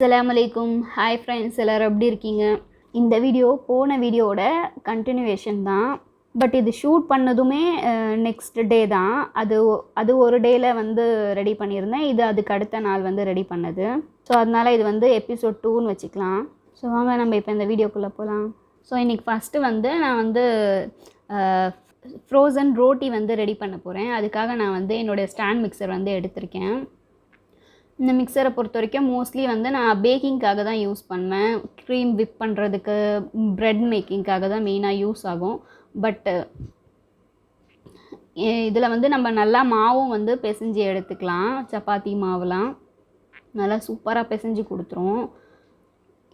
அஸ்ஸலாமுஅலைக்கும். Hi friends, எல்லோரும் எப்படி இருக்கீங்க? இந்த வீடியோ போன வீடியோவோட கண்டினியூவேஷன் தான். பட் இது ஷூட் பண்ணதுமே நெக்ஸ்ட் டே தான். அது ஒரு டேயில் வந்து ரெடி பண்ணியிருந்தேன். இது அதுக்கு அடுத்த நாள் வந்து ரெடி பண்ணது. ஸோ அதனால் இது வந்து எபிசோட் 2ன்னு வச்சுக்கலாம். ஸோ வாங்க நம்ம இப்போ இந்த வீடியோக்குள்ளே போகலாம். ஸோ இன்றைக்கி ஃபஸ்ட்டு வந்து நான் வந்து ஃப்ரோசன் ரோட்டி வந்து ரெடி பண்ண போகிறேன். அதுக்காக நான் வந்து என்னோடய ஸ்டாண்ட் மிக்சர் வந்து எடுத்திருக்கேன். இந்த மிக்சரை பொறுத்த வரைக்கும் மோஸ்ட்லி வந்து நான் பேக்கிங்காக தான் யூஸ் பண்ணுவேன். க்ரீம் விப் பண்ணுறதுக்கு, ப்ரெட் மேக்கிங்காக தான் மெயினாக யூஸ் ஆகும். பட்டு இதில் வந்து நம்ம நல்லா மாவும் வந்து பிசைஞ்சு எடுத்துக்கலாம். சப்பாத்தி மாவுலாம் நல்லா சூப்பராக பிசைஞ்சு கொடுத்துரும்.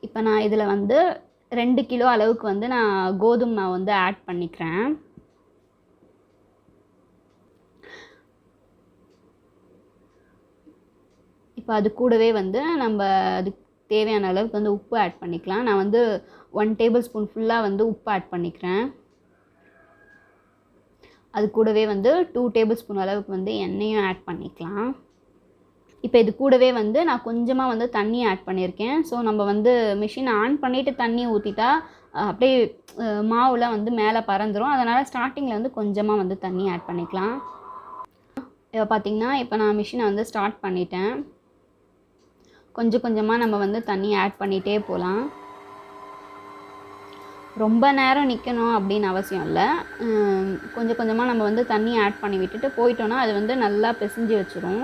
இப்போ நான் இதில் வந்து 2 கிலோ அளவுக்கு வந்து நான் கோதுமை மாவு வந்து ஆட் பண்ணிக்கிறேன். இப்போ அது கூடவே வந்து நம்ம அதுக்கு தேவையான அளவுக்கு வந்து உப்பு ஆட் பண்ணிக்கலாம். நான் வந்து 1 டேபிள் ஸ்பூன் ஃபுல்லாக வந்து உப்பு ஆட் பண்ணிக்கிறேன். அது கூடவே வந்து 2 டேபிள் ஸ்பூன் அளவுக்கு வந்து எண்ணெயும் ஆட் பண்ணிக்கலாம். இப்போ இது கூடவே வந்து நான் கொஞ்சமாக வந்து தண்ணி ஆட் பண்ணியிருக்கேன். ஸோ நம்ம வந்து மிஷின் ஆன் பண்ணிவிட்டு தண்ணி ஊற்றிட்டா அப்படியே மாவுலாம் வந்து மேலே பறந்துடும். அதனால் ஸ்டார்டிங்கில் வந்து கொஞ்சமாக வந்து தண்ணி ஆட் பண்ணிக்கலாம். இப்போ பார்த்திங்கன்னா இப்போ நான் மிஷினை வந்து ஸ்டார்ட் பண்ணிட்டேன். கொஞ்சம் கொஞ்சமாக நம்ம வந்து தண்ணி ஆட் பண்ணிகிட்டே போகலாம். ரொம்ப நேரம் நிற்கணும் அப்படின்னு அவசியம் இல்லை. கொஞ்சம் கொஞ்சமாக நம்ம வந்து தண்ணி ஆட் பண்ணி விட்டுட்டு போயிட்டோன்னா அது வந்து நல்லா பிசைஞ்சு வச்சிரும்.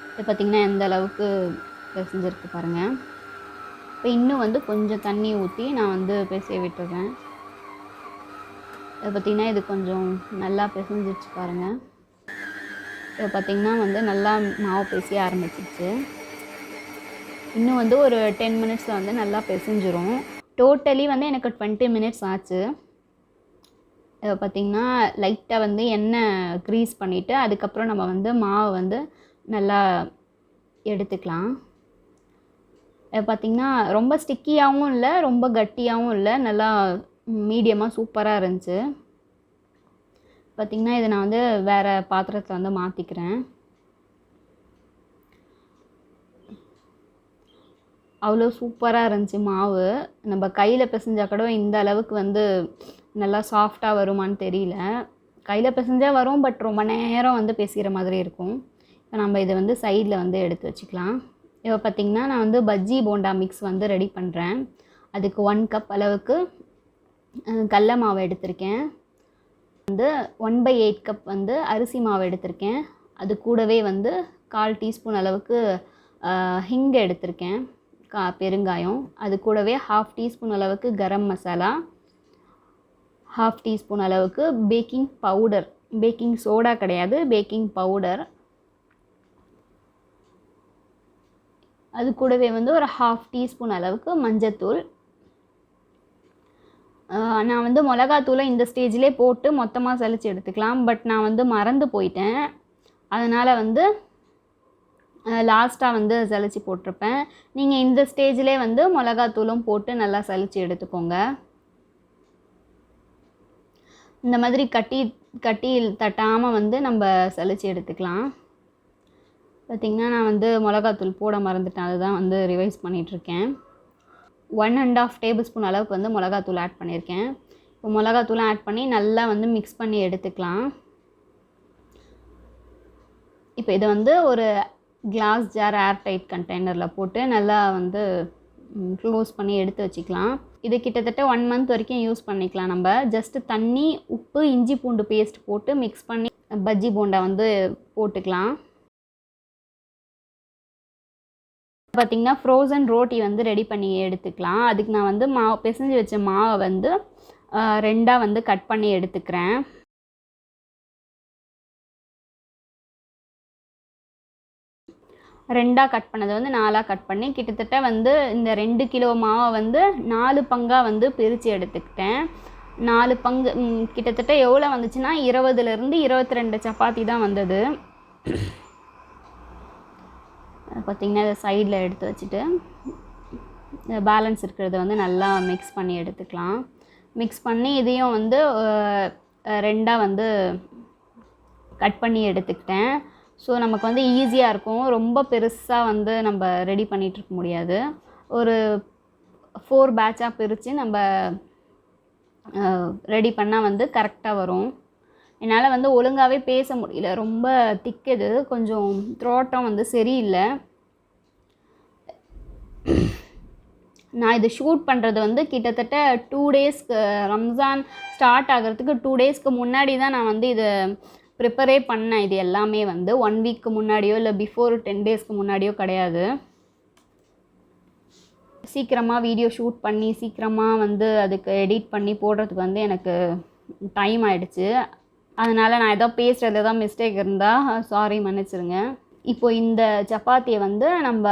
இப்போ பார்த்திங்கன்னா எந்த அளவுக்கு பிசைஞ்சிருக்கு பாருங்கள். இப்போ இன்னும் வந்து கொஞ்சம் தண்ணி ஊற்றி நான் வந்து பிசைய விட்டுறேன். இப்போ பார்த்திங்கன்னா இது கொஞ்சம் நல்லா பிசைஞ்சிருச்சு பாருங்கள். இப்போ பார்த்திங்கன்னா வந்து நல்லா மாவு பிசைய ஆரம்பிச்சிருச்சு. இன்னும் வந்து ஒரு 10 மினிட்ஸில் வந்து நல்லா பிசைஞ்சிரும். டோட்டலி வந்து எனக்கு 20 மினிட்ஸ் ஆச்சு. இப்போ பார்த்திங்கன்னா லைட்டாக வந்து எண்ணெய் க்ரீஸ் பண்ணிவிட்டு அதுக்கப்புறம் நம்ம வந்து மாவை வந்து நல்லா எடுத்துக்கலாம். இப்போ பார்த்திங்கன்னா ரொம்ப ஸ்டிக்கியாகவும் இல்லை, ரொம்ப கட்டியாகவும் இல்லை, நல்லா மீடியமாக சூப்பராக இருந்துச்சு. பார்த்திங்கன்னா இதை நான் வந்து வேறு பாத்திரத்தில் வந்து மாற்றிக்கிறேன். அவ்வளோ சூப்பராக இருந்துச்சு மாவு. நம்ம கையில் பிசைஞ்சா கூட இந்த அளவுக்கு வந்து நல்லா சாஃப்டாக வருமானு தெரியல. கையில் பிசைஞ்சால் வரும், பட் ரொம்ப நேரம் வந்து பிசைகிற மாதிரி இருக்கும். இப்போ நம்ம இதை வந்து சைடில் வந்து எடுத்து வச்சுக்கலாம். இப்போ பார்த்திங்கன்னா நான் வந்து பஜ்ஜி போண்டா மிக்ஸ் வந்து ரெடி பண்ணுறேன். அதுக்கு 1 கப் அளவுக்கு கடல மாவு எடுத்திருக்கேன். வந்து 1/8 கப் வந்து அரிசி மாவு எடுத்திருக்கேன். அது கூடவே வந்து 1/4 டீஸ்பூன் அளவுக்கு ஹிங் எடுத்திருக்கேன், பெருங்காயம். அது கூடவே 1/2 டீஸ்பூன் அளவுக்கு கரம் மசாலா, 1/2 டீஸ்பூன் அளவுக்கு பேக்கிங் பவுடர், பேக்கிங் சோடா கிடையாது, பேக்கிங் பவுடர். அது கூடவே வந்து ஒரு 1/2 டீஸ்பூன் அளவுக்கு மஞ்சத்தூள். நான் வந்து மிளகாத்தூளை இந்த ஸ்டேஜ்லேயே போட்டு மொத்தமாக சலித்து எடுத்துக்கலாம். பட் நான் வந்து மறந்து போயிட்டேன். அதனால் வந்து லாஸ்ட்டாக வந்து சலித்து போட்டிருப்பேன். நீங்கள் இந்த ஸ்டேஜ்லேயே வந்து மிளகாத்தூளும் போட்டு நல்லா சலித்து எடுத்துக்கோங்க. இந்த மாதிரி கட்டி தட்டாமல் வந்து நம்ம சலித்து எடுத்துக்கலாம். பார்த்திங்கன்னா நான் வந்து மிளகாத்தூள் போட மறந்துட்டேன். அதுதான் வந்து ரிவைஸ் பண்ணிகிட்ருக்கேன். 1.5 டேபிள் ஸ்பூன் அளவுக்கு வந்து மிளகாத்தூள் ஆட் பண்ணியிருக்கேன். இப்போ மிளகாத்தூளும் ஆட் பண்ணி நல்லா வந்து மிக்ஸ் பண்ணி எடுத்துக்கலாம். இப்போ இதை வந்து ஒரு கிளாஸ் ஜார் ஏர் டைட் கண்டெய்னரில் போட்டு நல்லா வந்து க்ளோஸ் பண்ணி எடுத்து வச்சுக்கலாம். இது கிட்டத்தட்ட 1 மந்த் வரைக்கும் யூஸ் பண்ணிக்கலாம். நம்ம ஜஸ்ட்டு தண்ணி, உப்பு, இஞ்சி பூண்டு பேஸ்ட் போட்டு மிக்ஸ் பண்ணி பஜ்ஜி போண்டா வந்து போட்டுக்கலாம். பார்த்திங்கன்னா ஃப்ரோசன் ரோட்டி வந்து ரெடி பண்ணி எடுத்துக்கலாம். அதுக்கு நான் வந்து பிசைஞ்சு வச்ச மாவை வந்து 2ஆக வந்து கட் பண்ணி எடுத்துக்கிறேன். ரெண்டாக கட் பண்ணதை வந்து 4ஆக கட் பண்ணி கிட்டத்தட்ட வந்து இந்த 2 கிலோ மாவை வந்து 4 பங்காக வந்து பிரித்து எடுத்துக்கிட்டேன். 4 பங்கு கிட்டத்தட்ட எவ்வளோ வந்துச்சுன்னா 20லேருந்து 22 சப்பாத்தி தான் வந்தது. பார்த்திங்கன்னா இதை சைடில் எடுத்து வச்சுட்டு பேலன்ஸ் இருக்கிறத வந்து நல்லா மிக்ஸ் பண்ணி எடுத்துக்கலாம். மிக்ஸ் பண்ணி இதையும் வந்து 2ஆக வந்து கட் பண்ணி எடுத்துக்கிட்டேன். ஸோ நமக்கு வந்து ஈஸியாக இருக்கும். ரொம்ப பெருசாக வந்து நம்ம ரெடி பண்ணிகிட்ருக்க முடியாது. ஒரு 4 பேட்சாக பிரித்து நம்ம ரெடி பண்ணால் வந்து கரெக்டாக வரும். என்னால் வந்து ஒழுங்காகவே பேச முடியல. ரொம்ப திக்குது. கொஞ்சம் த்ரோட்டம் வந்து சரியில்லை. நான் இது ஷூட் பண்ணுறது வந்து கிட்டத்தட்ட 2 டேஸ்க்கு, ரம்ஜான் ஸ்டார்ட் ஆகிறதுக்கு 2 டேஸ்க்கு முன்னாடி தான் நான் வந்து இதை ப்ரிப்பரே பண்ணேன். இது எல்லாமே வந்து 1 வீக்கு முன்னாடியோ இல்லை பிஃபோர் 10 டேஸ்க்கு முன்னாடியோ கிடையாது. சீக்கிரமாக வீடியோ ஷூட் பண்ணி சீக்கிரமாக வந்து அதுக்கு எடிட் பண்ணி போடுறதுக்கு வந்து எனக்கு டைம் ஆகிடுச்சு. அதனால் நான் ஏதோ பேசுகிறது தான் மிஸ்டேக் இருந்தால் சாரி, மன்னிச்சிருங்க. இப்போ இந்த சப்பாத்தியை வந்து நம்ம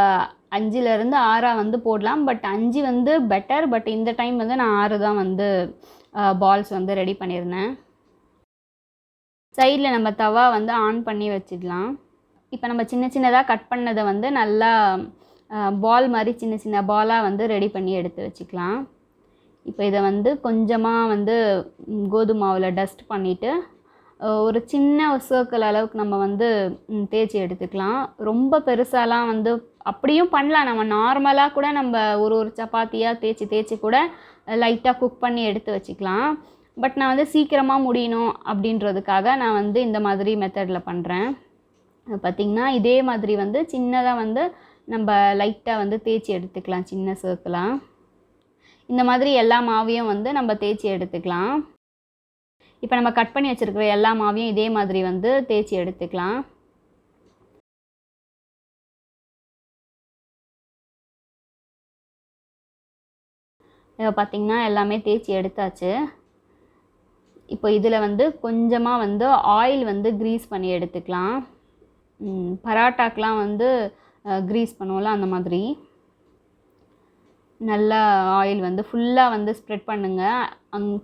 5லேருந்து 6 வந்து போடலாம். பட் 5 வந்து பெட்டர். பட் இந்த டைம் வந்து நான் 6 தான் வந்து பால்ஸ் வந்து ரெடி பண்ணியிருந்தேன். சைடில் நம்ம தவா வந்து ஆன் பண்ணி வச்சிடலாம். இப்போ நம்ம சின்ன சின்னதாக கட் பண்ணதை வந்து நல்லா பால் மாதிரி சின்ன சின்ன பாலாக வந்து ரெடி பண்ணி எடுத்து வச்சுக்கலாம். இப்போ இதை வந்து கொஞ்சமாக வந்து கோதுமை மாவில் டஸ்ட் பண்ணிவிட்டு ஒரு சின்ன சர்க்கிள் அளவுக்கு நம்ம வந்து தேய்ச்சி எடுத்துக்கலாம். ரொம்ப பெருசாலாம் வந்து அப்படியும் பண்ணலாம். நம்ம நார்மலாக கூட நம்ம ஒரு சப்பாத்தியாக தேய்ச்சி கூட லைட்டாக குக் பண்ணி எடுத்து வச்சுக்கலாம். பட் நான் வந்து சீக்கிரமாக முடியணும் அப்படின்றதுக்காக நான் வந்து இந்த மாதிரி மெத்தடில் பண்ணுறேன். பார்த்திங்கன்னா இதே மாதிரி வந்து சின்னதாக வந்து நம்ம லைட்டாக வந்து தேய்ச்சி எடுத்துக்கலாம், சின்ன சர்க்கிளாக. இந்த மாதிரி எல்லா மாவையும் வந்து நம்ம தேய்ச்சி எடுத்துக்கலாம். இப்போ நம்ம கட் பண்ணி வச்சுருக்கிற எல்லா மாவையும் இதே மாதிரி வந்து தேய்ச்சி எடுத்துக்கலாம். இதை பார்த்திங்கன்னா எல்லாமே தேய்ச்சி எடுத்தாச்சு. இப்போ இதில் வந்து கொஞ்சமாக வந்து ஆயில் வந்து க்ரீஸ் பண்ணி எடுத்துக்கலாம். பராட்டாக்கெலாம் வந்து க்ரீஸ் பண்ணுவோம்ல, அந்த மாதிரி நல்லா ஆயில் வந்து ஃபுல்லாக வந்து ஸ்ப்ரெட் பண்ணுங்கள்.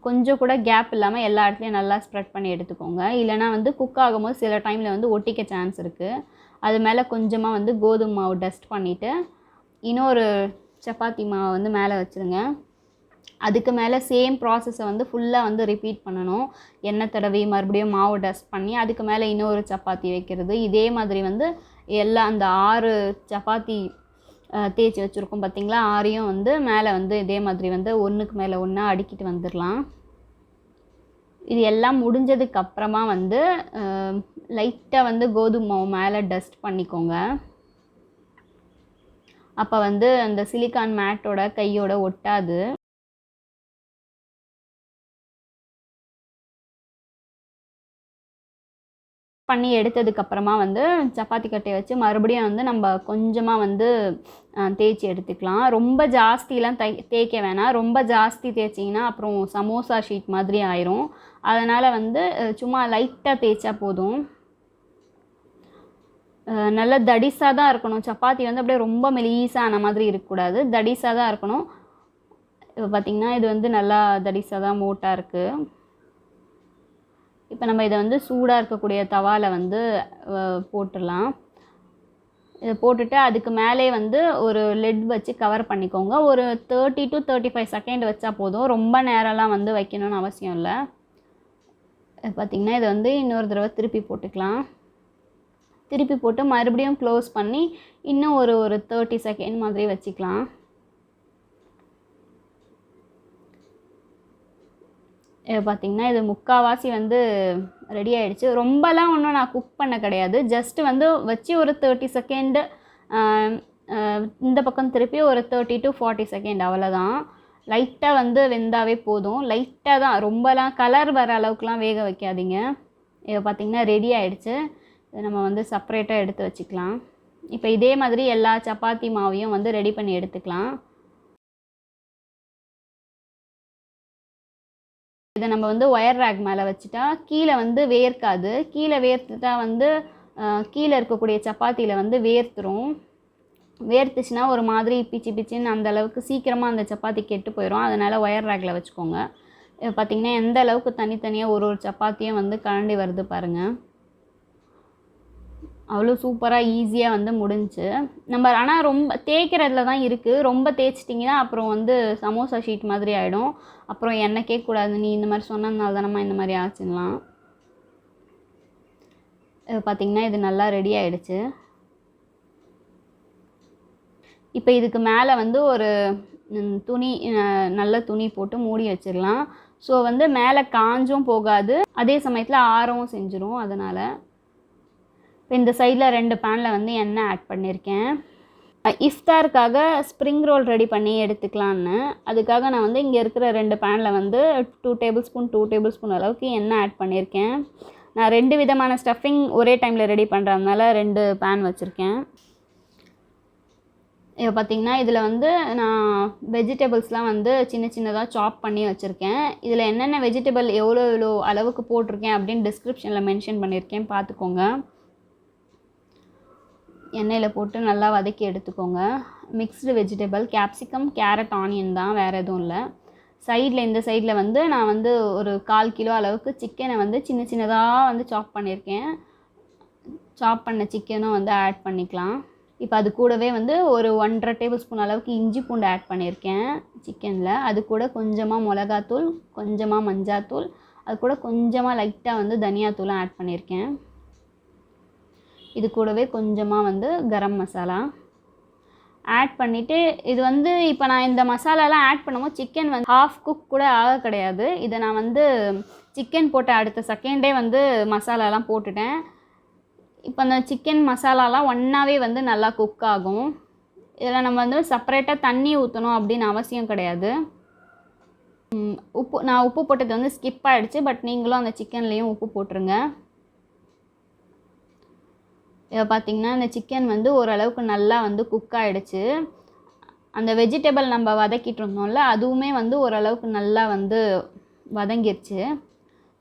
கொஞ்சம் கூட கேப் இல்லாமல் எல்லா இடத்துலையும் நல்லா ஸ்ப்ரெட் பண்ணி எடுத்துக்கோங்க. இல்லைனா வந்து குக் ஆகும்போது சில டைமில் வந்து ஒட்டிக்க சான்ஸ் இருக்குது. அது மேலே கொஞ்சமாக வந்து கோதுமை மாவு டஸ்ட் பண்ணிவிட்டு இன்னொரு சப்பாத்தி மாவு வந்து மேலே வச்சுருங்க. அதுக்கு மேலே சேம் ப்ராசஸை வந்து ஃபுல்லாக வந்து ரிப்பீட் பண்ணணும். எண்ணெய் தடவி மறுபடியும் மாவு டஸ்ட் பண்ணி அதுக்கு மேலே இன்னொரு சப்பாத்தி வைக்கிறது. இதே மாதிரி வந்து எல்லா அந்த 6 சப்பாத்தி தேய்ச்சி வச்சுருக்கோம் பார்த்திங்களா, 6ஐயும் வந்து மேலே வந்து இதே மாதிரி வந்து ஒன்றுக்கு மேலே ஒன்றா அடுக்கிட்டு வந்துடலாம். இது எல்லாம் முடிஞ்சதுக்கப்புறமா வந்து லைட்டாக வந்து கோதுமை மாவு மேலே டஸ்ட் பண்ணிக்கோங்க. அப்போ வந்து அந்த சிலிக்கான் மேட்டோட கையோட ஒட்டாது. பண்ணி எடுத்ததுக்கப்புறமா வந்து சப்பாத்தி கட்டையை வச்சு மறுபடியும் வந்து நம்ம கொஞ்சமாக வந்து தேய்ச்சி எடுத்துக்கலாம். ரொம்ப ஜாஸ்தியெலாம் தேய்க்க வேணாம். ரொம்ப ஜாஸ்தி தேய்ச்சிங்கன்னா அப்புறம் சமோசா ஷீட் மாதிரி ஆயிரும். அதனால் வந்து சும்மா லைட்டாக தேய்ச்சா போதும். நல்லா தடிசாக தான் இருக்கணும். சப்பாத்தி வந்து அப்படியே ரொம்ப மெலிசாக ஆன மாதிரி இருக்கக்கூடாது, தடிசாக தான் இருக்கணும். இப்போ பார்த்திங்கன்னா இது வந்து நல்லா தடிசாக தான் மோட்டாக இருக்குது. இப்போ நம்ம இதை வந்து சூடாக இருக்கக்கூடிய தவாவில் வந்து போட்டுடலாம். இதை போட்டுட்டு அதுக்கு மேலே வந்து ஒரு லெட் வச்சு கவர் பண்ணிக்கோங்க. ஒரு 30 to 35 செகண்ட் வச்சா போதும். ரொம்ப நேரம்லாம் வந்து வைக்கணும்னு அவசியம் இல்லை. பார்த்திங்கன்னா இதை வந்து இன்னொரு தடவை திருப்பி போட்டுக்கலாம். திருப்பி போட்டு மறுபடியும் க்ளோஸ் பண்ணி இன்னும் ஒரு 30 செகண்ட் மாதிரி வச்சுக்கலாம். பார்த்திங்கன்னா இது முக்கால்வாசி வந்து ரெடி ஆகிடுச்சு. ரொம்பலாம் ஒன்றும் நான் குக் பண்ண கிடையாது. ஜஸ்ட்டு வந்து வச்சு ஒரு 30 செகண்டு இந்த பக்கம் திருப்பி ஒரு 30 to 40 செகண்ட், அவ்வளோதான். லைட்டாக வந்து வெந்தாவே போதும். லைட்டாக தான், ரொம்பலாம் கலர் வர அளவுக்குலாம் வேக வைக்காதீங்க. இதை பார்த்திங்கன்னா ரெடி ஆகிடுச்சு. இதை நம்ம வந்து செப்பரேட்டாக எடுத்து வச்சுக்கலாம். இப்போ இதே மாதிரி எல்லா சப்பாத்தி மாவையும் வந்து ரெடி பண்ணி எடுத்துக்கலாம். இதை நம்ம வந்து ஒயர் ரேக் மேலே வச்சுட்டா கீழே வந்து வேர்க்காது. கீழே வேர்த்துட்டா வந்து கீழே இருக்கக்கூடிய சப்பாத்தியில் வந்து வேர்த்துரும். வேர்த்துச்சுன்னா ஒரு மாதிரி பிச்சு பிச்சுன்னு அந்தளவுக்கு சீக்கிரமாக அந்த சப்பாத்தி கெட்டு போயிடும். அதனால் ஒயர் ரேக்கில் வச்சுக்கோங்க. பார்த்திங்கன்னா எந்த அளவுக்கு தனித்தனியாக ஒரு சப்பாத்தியும் வந்து கலண்டி வருது பாருங்கள். அவ்வளோ சூப்பராக ஈஸியாக வந்து முடிஞ்சு. நம்ம ஆனால் ரொம்ப தேய்க்கிறதுல தான் இருக்குது. ரொம்ப தேய்ச்சிட்டிங்கன்னா அப்புறம் வந்து சமோசா ஷீட் மாதிரி ஆகிடும். அப்புறம் எண்ணெய் கேட்கக்கூடாது, நீ இந்த மாதிரி சொன்னதுனால தானம்மா இந்த மாதிரி ஆச்சுன்னலாம். பார்த்திங்கன்னா இது நல்லா ரெடி ஆகிடுச்சு. இப்போ இதுக்கு மேலே வந்து ஒரு துணி நல்ல துணி போட்டு மூடி வச்சிடலாம். ஸோ வந்து மேலே காஞ்சும் போகாது, அதே சமயத்தில் ஆறவும் செஞ்சிடும். அதனால் இப்போ இந்த சைடில் 2 பேனில் வந்து எண்ணெய் ஆட் பண்ணியிருக்கேன். இஃப்தாருக்காக ஸ்ப்ரிங் ரோல் ரெடி பண்ணி எடுத்துக்கலான்னு அதுக்காக நான் வந்து இங்கே இருக்கிற 2 பேனில் வந்து 2 டேபிள் ஸ்பூன் அளவுக்கு எண்ணெய் ஆட் பண்ணியிருக்கேன். நான் 2 விதமான ஸ்டஃபிங் ஒரே டைமில் ரெடி பண்ணுறதுனால 2 பேன் வச்சுருக்கேன். இப்போ பார்த்திங்கன்னா இதில் வந்து நான் வெஜிடபிள்ஸ்லாம் வந்து சின்ன சின்னதாக சாப் பண்ணி வச்சுருக்கேன். இதில் என்னென்ன வெஜிடபிள் எவ்வளோ அளவுக்கு போட்டிருக்கேன் அப்படின்னு டிஸ்கிரிப்ஷனில் மென்ஷன் பண்ணியிருக்கேன், பார்த்துக்கோங்க. எண்ணெயில் போட்டு நல்லா வதக்கி எடுத்துக்கோங்க. Mixed vegetable capsicum, carrot, onion தான், வேறு எதுவும் இல்லை. இந்த சைடில் வந்து நான் வந்து ஒரு 1/4 கிலோ அளவுக்கு சிக்கனை வந்து சின்ன சின்னதாக வந்து சாப் பண்ணியிருக்கேன். சாப் பண்ண சிக்கனும் வந்து ஆட் பண்ணிக்கலாம். இப்போ அது கூடவே வந்து ஒரு 1.5 டேபிள் ஸ்பூன் அளவுக்கு இஞ்சி பூண்டு ஆட் பண்ணியிருக்கேன் சிக்கனில். அது கூட கொஞ்சமாக மிளகாத்தூள், கொஞ்சமாக மஞ்சாத்தூள், அது கூட கொஞ்சமாக லைட்டாக வந்து தனியாத்தூளும் ஆட் பண்ணியிருக்கேன். இது கூடவே கொஞ்சமாக வந்து கரம் மசாலா ஆட் பண்ணிவிட்டு, இது வந்து இப்போ நான் இந்த மசாலாலாம் ஆட் பண்ணும்போது சிக்கன் வந்து ஹாஃப் குக் கூட ஆக கிடையாது. இதை நான் வந்து சிக்கன் போட்ட அடுத்த செகண்டே வந்து மசாலாலாம் போட்டுட்டேன். இப்போ அந்த சிக்கன் மசாலாலாம் ஒன்றாவே வந்து நல்லா குக் ஆகும். இதில் நம்ம வந்து செப்பரேட்டாக தண்ணி ஊற்றணும் அப்படின்னு அவசியம் கிடையாது. நான் உப்பு போட்டது வந்து ஸ்கிப் ஆகிடுச்சு, பட் நீங்களும் அந்த சிக்கன்லேயும் உப்பு போட்டுருங்க. இப்போ பார்த்திங்கன்னா இந்த சிக்கன் வந்து ஓரளவுக்கு நல்லா வந்து குக் ஆகிடுச்சு. அந்த வெஜிடபிள் நம்ம வதக்கிட்டு இருந்தோம்ல, அதுவுமே வந்து ஓரளவுக்கு நல்லா வந்து வதங்கிருச்சு.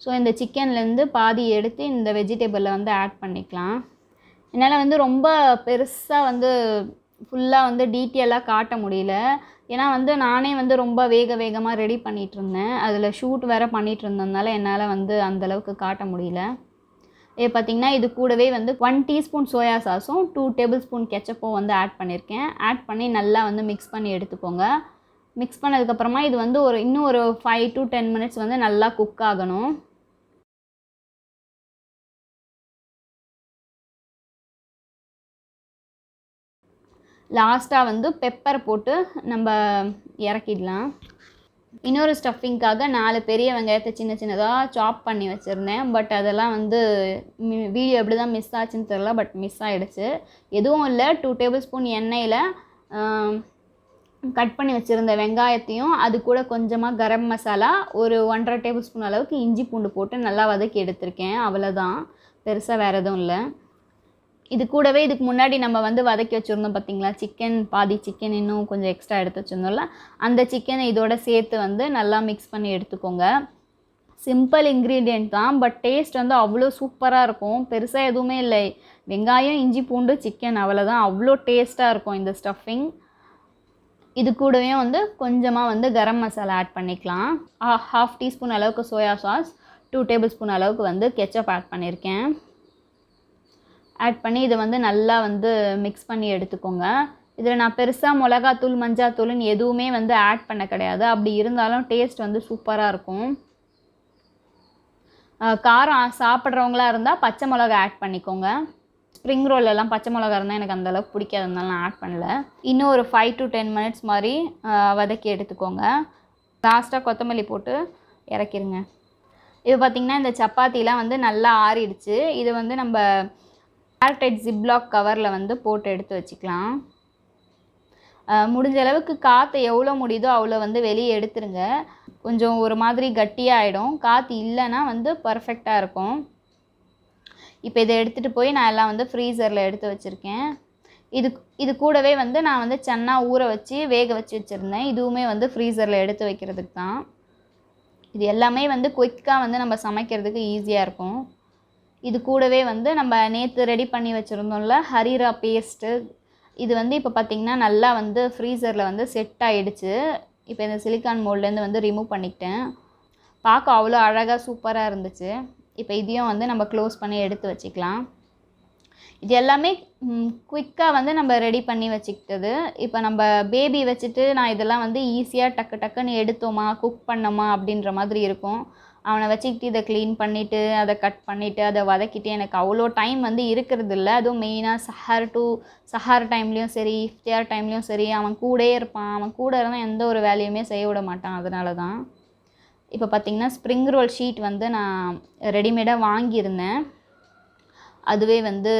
ஸோ இந்த சிக்கன்லேருந்து பாதி எடுத்து இந்த வெஜிடபிளில் வந்து ஆட் பண்ணிக்கலாம். என்னால் வந்து ரொம்ப பெருசாக வந்து ஃபுல்லாக வந்து டீட்டெயிலாக காட்ட முடியல. ஏன்னா வந்து நானே வந்து ரொம்ப வேகமாக ரெடி பண்ணிகிட்டு இருந்தேன். அதில் ஷூட் வேறு பண்ணிகிட்டு இருந்ததுனால என்னால் வந்து அந்தளவுக்கு காட்ட முடியல. பார்த்திங்கன்னா இது கூடவே வந்து 1 டீஸ்பூன் சோயா சாஸும் 2 டேபிள் ஸ்பூன் கெச்சப்பும் வந்து ஆட் பண்ணியிருக்கேன். ஆட் பண்ணி நல்லா வந்து மிக்ஸ் பண்ணி எடுத்துக்கோங்க. மிக்ஸ் பண்ணதுக்கப்புறமா இது வந்து இன்னும் ஒரு 5 to 10 மினிட்ஸ் வந்து நல்லா குக் ஆகணும். லாஸ்ட்டாக வந்து பெப்பர் போட்டு நம்ம இறக்கிடலாம். இன்னொரு ஸ்டஃபிங்காக 4 பெரிய வெங்காயத்தை சின்ன சின்னதாக சாப் பண்ணி வச்சுருந்தேன். பட் அதெல்லாம் வந்து வீடியோ எப்படி தான் மிஸ் ஆச்சுன்னு தெரில, பட் மிஸ் ஆகிடுச்சு. எதுவும் இல்லை, 2 டேபிள் ஸ்பூன் எண்ணெயில் கட் பண்ணி வச்சுருந்த வெங்காயத்தையும் அது கூட கொஞ்சமாக கரம் மசாலா, ஒரு 1.5 டேபிள் ஸ்பூன் அளவுக்கு இஞ்சி பூண்டு போட்டு நல்லா வதக்கி எடுத்திருக்கேன். அவ்வளோதான், பெருசாக வேறு எதுவும் இல்லை. இது கூடவே இதுக்கு முன்னாடி நம்ம வந்து வதக்கி வச்சுருந்தோம் பார்த்திங்களா, பாதி சிக்கன் இன்னும் கொஞ்சம் எக்ஸ்ட்ரா எடுத்து வச்சுருந்தோம்ல, அந்த சிக்கனை இதோட சேர்த்து வந்து நல்லா மிக்ஸ் பண்ணி எடுத்துக்கோங்க. சிம்பிள் இன்க்ரீடியண்ட் தான், பட் டேஸ்ட் வந்து அவ்வளோ சூப்பராக இருக்கும். பெருசாக எதுவுமே இல்லை, வெங்காயம், இஞ்சி பூண்டு, சிக்கன், அவ்வளோதான். அவ்வளோ டேஸ்ட்டாக இருக்கும் இந்த ஸ்டஃபிங். இது கூடவே வந்து கொஞ்சமாக வந்து கரம் மசாலா ஆட் பண்ணிக்கலாம். 1/2 டீஸ்பூன் அளவுக்கு சோயா சாஸ், 2 டேபிள் ஸ்பூன் அளவுக்கு வந்து கெச்சப் ஆட் பண்ணியிருக்கேன். ஆட் பண்ணி இதை வந்து நல்லா வந்து மிக்ஸ் பண்ணி எடுத்துக்கோங்க. இதில் நான் பெருசாக மிளகாத்தூள், மஞ்சாத்தூள்னு எதுவுமே வந்து ஆட் பண்ண கிடையாது. அப்படி இருந்தாலும் டேஸ்ட் வந்து சூப்பராக இருக்கும். காரம் சாப்பிட்றவங்களா இருந்தால் பச்சை மிளகா ஆட் பண்ணிக்கோங்க. ஸ்ப்ரிங் ரோலெல்லாம் பச்சை மிளகா இருந்தால் எனக்கு அந்தளவுக்கு பிடிக்காததுனால நான் ஆட் பண்ணல. இன்னும் ஒரு 5 to 10 மினிட்ஸ் மாதிரி வதக்கி எடுத்துக்கோங்க. லாஸ்ட்டாக கொத்தமல்லி போட்டு இறக்கிடுங்க. இது பார்த்திங்கன்னா இந்த சப்பாத்திலாம் வந்து நல்லா ஆறிடுச்சு. இது வந்து நம்ம ஏர்டைட் ஜிப்லாக் கவரில் வந்து போட்டு எடுத்து வச்சுக்கலாம். முடிஞ்ச அளவுக்கு காற்று எவ்வளோ முடியுதோ அவ்வளோ வந்து வெளியே எடுத்துருங்க. கொஞ்சம் ஒரு மாதிரி கட்டியாக ஆகிடும். காற்று இல்லைன்னா வந்து பர்ஃபெக்டாக இருக்கும். இப்போ இதை எடுத்துகிட்டு போய் நான் எல்லாம் வந்து ஃப்ரீசரில் எடுத்து வச்சுருக்கேன். இது கூடவே வந்து நான் வந்து சன்னா ஊற வச்சு வேக வச்சு வச்சுருந்தேன். இதுவுமே வந்து ஃப்ரீசரில் எடுத்து வைக்கிறதுக்கு தான். இது எல்லாமே வந்து குயிக்காக வந்து நம்ம சமைக்கிறதுக்கு ஈஸியாக இருக்கும். இது கூடவே வந்து நம்ம நேற்று ரெடி பண்ணி வச்சுருந்தோம்ல ஹரீரா பேஸ்ட்டு, இது வந்து இப்போ பார்த்திங்கன்னா நல்லா வந்து ஃப்ரீசரில் வந்து செட் ஆகிடுச்சு. இப்போ இந்த சிலிக்கான் மோல்ட்லேருந்து வந்து ரிமூவ் பண்ணிக்கிட்டேன். பார்க்க அவ்வளோ அழகாக சூப்பராக இருந்துச்சு. இப்போ இதையும் வந்து நம்ம க்ளோஸ் பண்ணி எடுத்து வச்சுக்கலாம். இது எல்லாமே குயிக்காக வந்து நம்ம ரெடி பண்ணி வச்சுக்கிட்டது. இப்போ நம்ம பேபி வச்சுட்டு நான் இதெல்லாம் வந்து ஈஸியாக டக்குன்னு எடுத்தோமா குக் பண்ணோமா அப்படின்ற மாதிரி இருக்கும். அவனை வச்சுக்கிட்டு இதை க்ளீன் பண்ணிவிட்டு அதை கட் பண்ணிவிட்டு அதை வதக்கிட்டு எனக்கு அவ்வளோ டைம் வந்து இருக்கிறது இல்லை. அதுவும் மெயினாக சஹார் டைம்லேயும் சரி இஃப்தியார் டைம்லேயும் சரி அவன் கூடயே இருப்பான். அவன் கூட இருந்தால் எந்த ஒரு வேலையுமே செய்ய விட மாட்டான். அதனால தான் இப்போ பார்த்திங்கன்னா ஸ்ப்ரிங் ரோல் ஷீட் வந்து நான் ரெடிமேடாக வாங்கியிருந்தேன். அதுவே வந்து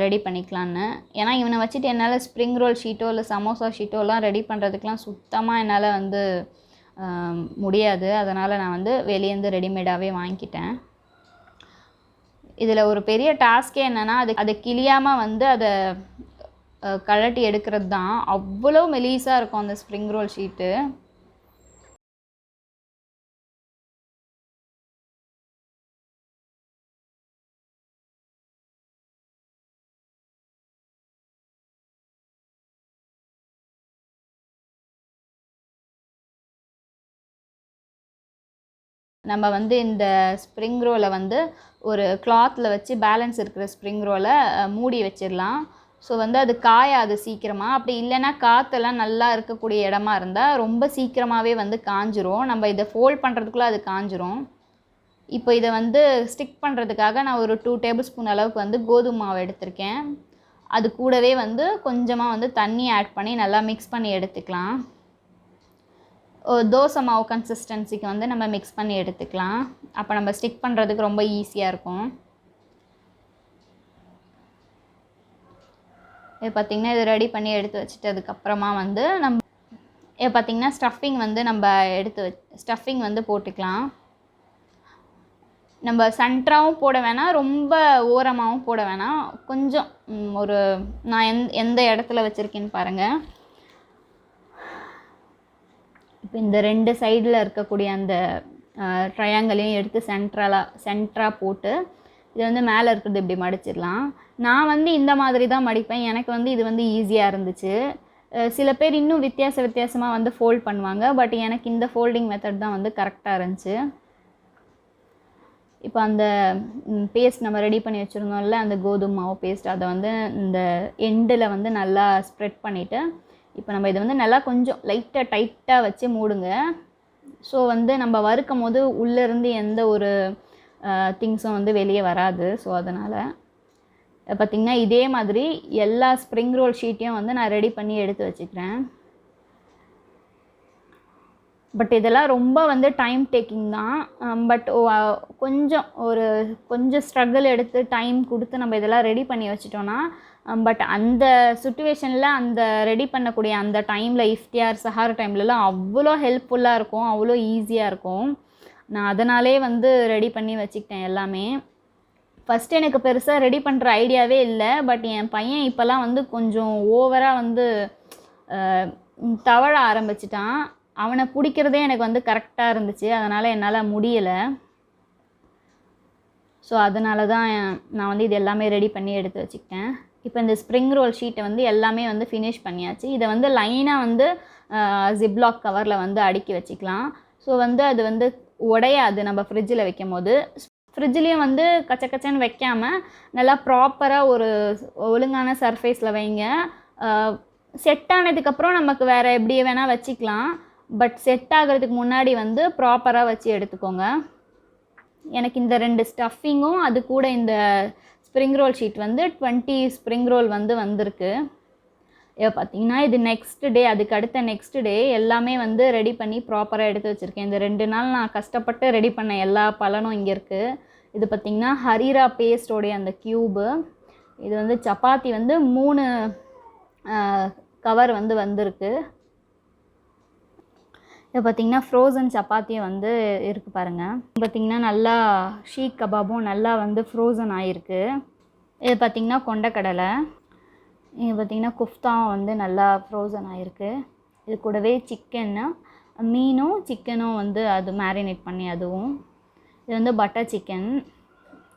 ரெடி பண்ணிக்கலான்னு. ஏன்னா இவனை வச்சுட்டு என்னால் ஸ்ப்ரிங் ரோல் ஷீட்டோ இல்லை சமோசா ஷீட்டோலாம் ரெடி பண்ணுறதுக்கெலாம் சுத்தமாக என்னால் வந்து முடியாது. அதனால் நான் வந்து வெளியேருந்து ரெடிமேடாகவே வாங்கிக்கிட்டேன். இதில் ஒரு பெரிய டாஸ்கே என்னென்னா அதை கிளியாமல் வந்து அதை கழட்டி எடுக்கிறது தான். அவ்வளோ மெலிசாக இருக்கும் அந்த ஸ்ப்ரிங் ரோல் ஷீட்டு. நம்ம வந்து இந்த ஸ்ப்ரிங் ரோலை வந்து ஒரு கிளாத்தில் வச்சு பேலன்ஸ் இருக்கிற ஸ்ப்ரிங் ரோலை மூடி வச்சிடலாம். ஸோ வந்து அது காயாது சீக்கிரமாக. அப்படி இல்லைன்னா காற்றெல்லாம் நல்லா இருக்கக்கூடிய இடமா இருந்தால் ரொம்ப சீக்கிரமாகவே வந்து காஞ்சிரும். நம்ம இதை ஃபோல்ட் பண்ணுறதுக்குள்ளே அது காஞ்சிரும். இப்போ இதை வந்து ஸ்டிக் பண்ணுறதுக்காக நான் ஒரு 2 டேபிள் ஸ்பூன் அளவுக்கு வந்து கோதுமை மாவு எடுத்திருக்கேன். அது கூடவே வந்து கொஞ்சமாக வந்து தண்ணி ஆட் பண்ணி நல்லா மிக்ஸ் பண்ணி எடுத்துக்கலாம். தோசை மாவு கன்சிஸ்டன்சிக்கு வந்து நம்ம மிக்ஸ் பண்ணி எடுத்துக்கலாம். அப்போ நம்ம ஸ்டிக் பண்ணுறதுக்கு ரொம்ப ஈஸியாக இருக்கும். இது பார்த்திங்கன்னா இது ரெடி பண்ணி எடுத்து வச்சுட்டு அதுக்கப்புறமா வந்து நம்ம பார்த்திங்கன்னா ஸ்டஃபிங் வந்து நம்ம ஸ்டஃபிங் வந்து போட்டுக்கலாம். நம்ம சென்டராகவும் போட வேணாம், ரொம்ப ஓரமாகவும் போட வேணாம். கொஞ்சம் ஒரு நான் எந்த இடத்துல வச்சுருக்கேன்னு பாருங்கள். இப்போ இந்த 2 சைடில் இருக்கக்கூடிய அந்த ட்ரையாங்கிளையும் எடுத்து சென்டராக போட்டு இதை வந்து மேலே இருக்கிறது இப்படி மடிச்சிடலாம். நான் வந்து இந்த மாதிரி தான் மடிப்பேன். எனக்கு வந்து இது வந்து ஈஸியாக இருந்துச்சு. சில பேர் இன்னும் வித்தியாசமாக வந்து ஃபோல்ட் பண்ணுவாங்க. பட் எனக்கு இந்த ஃபோல்டிங் மெத்தட் தான் வந்து கரெக்டாக இருந்துச்சு. இப்போ அந்த பேஸ்ட் நம்ம ரெடி பண்ணி வச்சுருந்தோம்ல, அந்த கோதுமை மாவு பேஸ்ட், அதை வந்து இந்த எண்டில் வந்து நல்லா ஸ்ப்ரெட் பண்ணிவிட்டு இப்போ நம்ம இதை வந்து நல்லா கொஞ்சம் டைட்டாக வச்சு மூடுங்க. ஸோ வந்து நம்ம வறுக்கும் போது உள்ளேருந்து எந்த ஒரு திங்ஸும் வந்து வெளியே வராது. ஸோ அதனால் பார்த்திங்கன்னா இதே மாதிரி எல்லா ஸ்ப்ரிங் ரோல் ஷீட்டையும் வந்து நான் ரெடி பண்ணி எடுத்து வச்சுக்கிறேன். பட் இதெல்லாம் ரொம்ப வந்து டைம் டேக்கிங் தான். பட் கொஞ்சம் ஸ்ட்ரகிள் எடுத்து டைம் கொடுத்து நம்ம இதெல்லாம் ரெடி பண்ணி வச்சிட்டோன்னா, பட் அந்த சுச்சுவேஷனில் அந்த ரெடி பண்ணக்கூடிய அந்த டைமில் இஃப்தியார் சஹார் டைம்லலாம் அவ்வளோ ஹெல்ப்ஃபுல்லாக இருக்கும், அவ்வளோ ஈஸியாக இருக்கும். நான் அதனாலே வந்து ரெடி பண்ணி வச்சுக்கிட்டேன் எல்லாமே. ஃபஸ்ட்டு எனக்கு பெருசாக ரெடி பண்ணுற ஐடியாவே இல்லை. பட் என் பையன் இப்போல்லாம் வந்து கொஞ்சம் ஓவராக வந்து தவழ ஆரம்பிச்சிட்டான். அவனை பிடிக்கிறதே எனக்கு வந்து கரெக்டாக இருந்துச்சு. அதனால் என்னால் முடியலை. ஸோ அதனால தான் நான் வந்து இது எல்லாமே ரெடி பண்ணி எடுத்து வச்சுக்கிட்டேன். இப்போ இந்த ஸ்ப்ரிங் ரோல் ஷீட்டை வந்து எல்லாமே வந்து ஃபினிஷ் பண்ணியாச்சு. இதை வந்து லைனாக வந்து ஜிப்லாக் கவரில் வந்து அடுக்கி வச்சுக்கலாம். ஸோ வந்து அது வந்து உடையாது. நம்ம ஃப்ரிட்ஜில் வைக்கும் போது ஃப்ரிட்ஜ்லேயும் வந்து கச்சக்கச்சன்னு வைக்காமல் நல்லா ப்ராப்பராக ஒரு ஒழுங்கான சர்ஃபேஸில் வைங்க. செட் ஆனதுக்கப்புறம் நமக்கு வேறு எப்படி வேணால் வச்சுக்கலாம். பட் செட் ஆகிறதுக்கு முன்னாடி வந்து ப்ராப்பராக வச்சு எடுத்துக்கோங்க. எனக்கு இந்த 2 ஸ்டஃபிங்கும் அது கூட இந்த ஸ்ப்ரிங் ரோல் ஷீட் வந்து 20 ஸ்ப்ரிங் ரோல் வந்து வந்திருக்கு. இப்போ பார்த்திங்கன்னா இது அதுக்கு அடுத்த நெக்ஸ்ட் டே எல்லாமே வந்து ரெடி பண்ணி ப்ராப்பராக எடுத்து வச்சுருக்கேன். இந்த 2 நாள் நான் கஷ்டப்பட்டு ரெடி பண்ண எல்லா பலனும் இங்கே இருக்குது. இது பார்த்திங்கன்னா ஹரீரா பேஸ்டோடைய அந்த க்யூபு. இது வந்து சப்பாத்தி வந்து 3 கவர் வந்து வந்திருக்கு. இப்போ பார்த்திங்கன்னா ஃப்ரோசன் சப்பாத்தியும் வந்து இருக்குது பாருங்கள். பார்த்திங்கன்னா நல்லா ஷீக் கபாபும் நல்லா வந்து ஃப்ரோசன் ஆகிருக்கு. இது பார்த்திங்கன்னா கொண்டக்கடலை. இங்கே பார்த்திங்கன்னா குஃப்தாவும் வந்து நல்லா ஃப்ரோசன் ஆகிருக்கு. இது கூடவே மீனும் சிக்கனும் வந்து அது மேரினேட் பண்ணி அதுவும். இது வந்து பட்டர் சிக்கன்.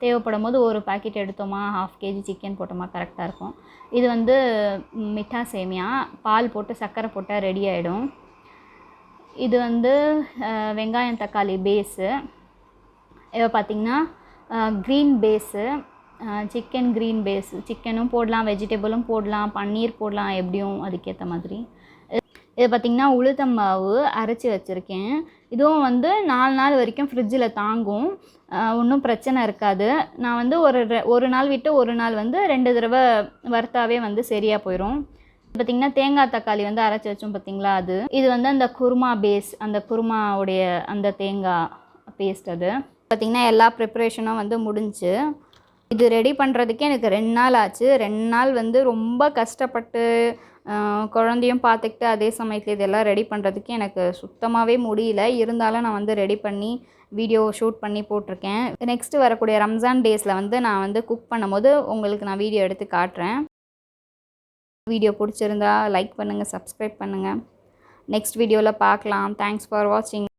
தேவைப்படும் போது ஒரு பாக்கெட் எடுத்தோமா 1/2 kg சிக்கன் போட்டோமா கரெக்டாக இருக்கும். இது வந்து மிட்டா சேமியா, பால் போட்டு சர்க்கரை போட்டால் ரெடி ஆகிடும். இது வந்து வெங்காயம் தக்காளி பேஸு. இப்போ பார்த்திங்கன்னா green base, chicken green base. சிக்கனும் போடலாம், வெஜிடபிளும் போடலாம், பன்னீர் போடலாம், எப்படியும் அதுக்கேற்ற மாதிரி. இது பார்த்திங்கன்னா உளுத்தம் மாவு அரைச்சி வச்சுருக்கேன். இதுவும் வந்து 4 நாள் வரைக்கும் ஃப்ரிட்ஜில் தாங்கும். ஒன்றும் பிரச்சனை இருக்காது. நான் வந்து ஒரு நாள் விட்டு ஒரு நாள் வந்து 2 தடவை வறுத்தாவே வந்து சரியாக போயிடும். பார்த்திங்கன்னா தேங்காய் தக்காளி வந்து அரைச்சி வச்சோம் பார்த்திங்களா அது. இது வந்து அந்த குருமா பேஸ், அந்த குருமாவுடைய அந்த தேங்காய் பேஸ்ட் அது. பார்த்திங்கன்னா எல்லா ப்ரிப்ரேஷனும் வந்து முடிஞ்சு. இது ரெடி பண்ணுறதுக்கே எனக்கு 2 நாள் ஆச்சு. 2 நாள் வந்து ரொம்ப கஷ்டப்பட்டு குழந்தையும் பார்த்துக்கிட்டு அதே சமயத்தில் இதெல்லாம் ரெடி பண்ணுறதுக்கு எனக்கு சுத்தமாகவே முடியல. இருந்தாலும் நான் வந்து ரெடி பண்ணி வீடியோ ஷூட் பண்ணி போட்டிருக்கேன். நெக்ஸ்ட்டு வரக்கூடிய ரம்ஜான் டேஸில் வந்து நான் வந்து குக் பண்ணும்போது உங்களுக்கு நான் வீடியோ எடுத்து காட்டுறேன். வீடியோ பிடிச்சிருந்தா லைக் பண்ணுங்கள், சப்ஸ்கிரைப் பண்ணுங்கள். நெக்ஸ்ட் வீடியோவில் பார்க்கலாம். தேங்க்ஸ் ஃபார் வாட்சிங்.